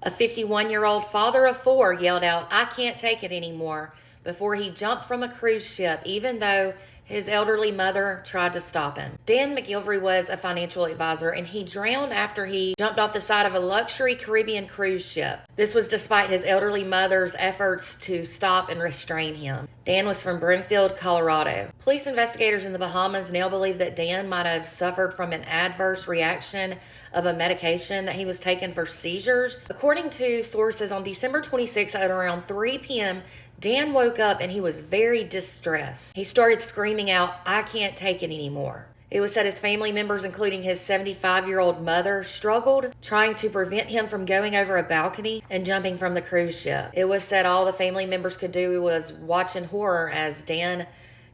A 51-year-old father of four yelled out, "I can't take it anymore," before he jumped from a cruise ship, even though his elderly mother tried to stop him. Dan McGilvery was a financial advisor, and he drowned after he jumped off the side of a luxury Caribbean cruise ship. This was despite his elderly mother's efforts to stop and restrain him. Dan was from Broomfield, Colorado. Police investigators in the Bahamas now believe that Dan might have suffered from an adverse reaction of a medication that he was taking for seizures. According to sources, on December 26 at around 3 p.m., Dan woke up and he was very distressed. He started screaming out, "I can't take it anymore." It was said his family members, including his 75-year-old mother, struggled trying to prevent him from going over a balcony and jumping from the cruise ship. It was said all the family members could do was watch in horror as Dan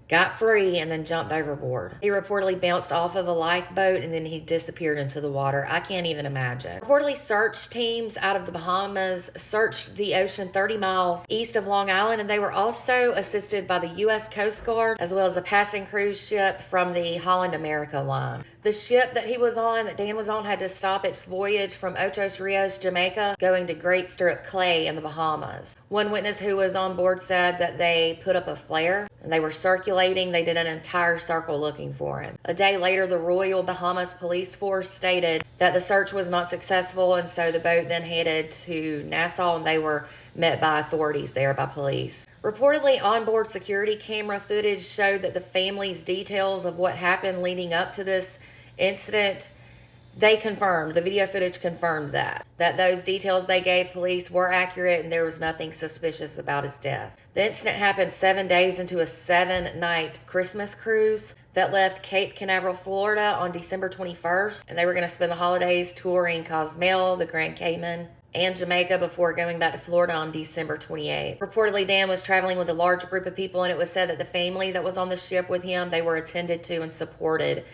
got free and then jumped overboard. He reportedly bounced off of a lifeboat and then he disappeared into the water. I can't even imagine. Reportedly, search teams out of the Bahamas searched the ocean 30 miles east of Long Island, and they were also assisted by the U.S. Coast Guard as well as a passing cruise ship from the Holland America line. The ship that he was on, that Dan was on, had to stop its voyage from Ochos Rios, Jamaica, going to Great Stirrup Cay in the Bahamas. One witness who was on board said that they put up a flare and they were circulating. They did an entire circle looking for him. A day later, the Royal Bahamas Police Force stated that the search was not successful, and so the boat then headed to Nassau, and they were met by authorities there, by police. Reportedly, onboard security camera footage showed that the family's details of what happened leading up to this incident, they confirmed, the video footage confirmed that those details they gave police were accurate and there was nothing suspicious about his death. The incident happened 7 days into a 7-night Christmas cruise that left Cape Canaveral, Florida on December 21st, and they were going to spend the holidays touring Cozumel, the Grand Cayman, and Jamaica before going back to Florida on December 28th. Reportedly, Dan was traveling with a large group of people, and it was said that the family that was on the ship with him, they were attended to and supported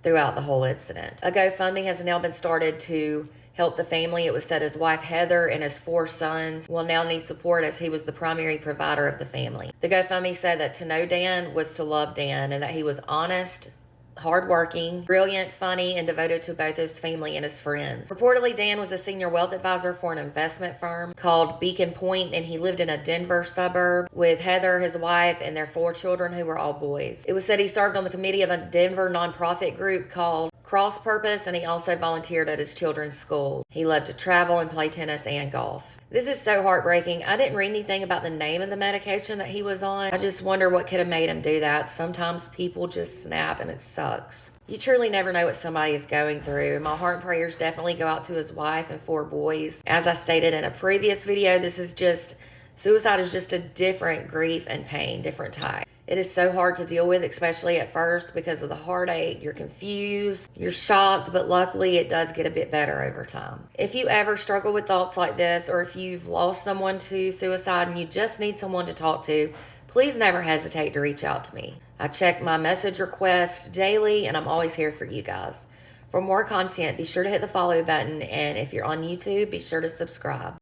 throughout the whole incident. A GoFundMe has now been started to help the family. It was said his wife Heather and his 4 sons will now need support as he was the primary provider of the family. The GoFundMe said that to know Dan was to love Dan, and that he was honest, hardworking, brilliant, funny, and devoted to both his family and his friends. Reportedly, Dan was a senior wealth advisor for an investment firm called Beacon Point, and he lived in a Denver suburb with Heather, his wife, and their 4 children, who were all boys. It was said he served on the committee of a Denver nonprofit group called Cross Purpose, and he also volunteered at his children's school. He loved to travel and play tennis and golf. This is so heartbreaking. I didn't read anything about the name of the medication that he was on. I just wonder what could have made him do that. Sometimes people just snap and it sucks. You truly never know what somebody is going through. My heart and prayers definitely go out to his wife and 4 boys. As I stated in a previous video, suicide is just a different grief and pain, different type. It is so hard to deal with, especially at first because of the heartache. You're confused, you're shocked, but luckily it does get a bit better over time. If you ever struggle with thoughts like this, or if you've lost someone to suicide and you just need someone to talk to, please never hesitate to reach out to me. I check my message requests daily, and I'm always here for you guys. For more content, be sure to hit the follow button, and if you're on YouTube, be sure to subscribe.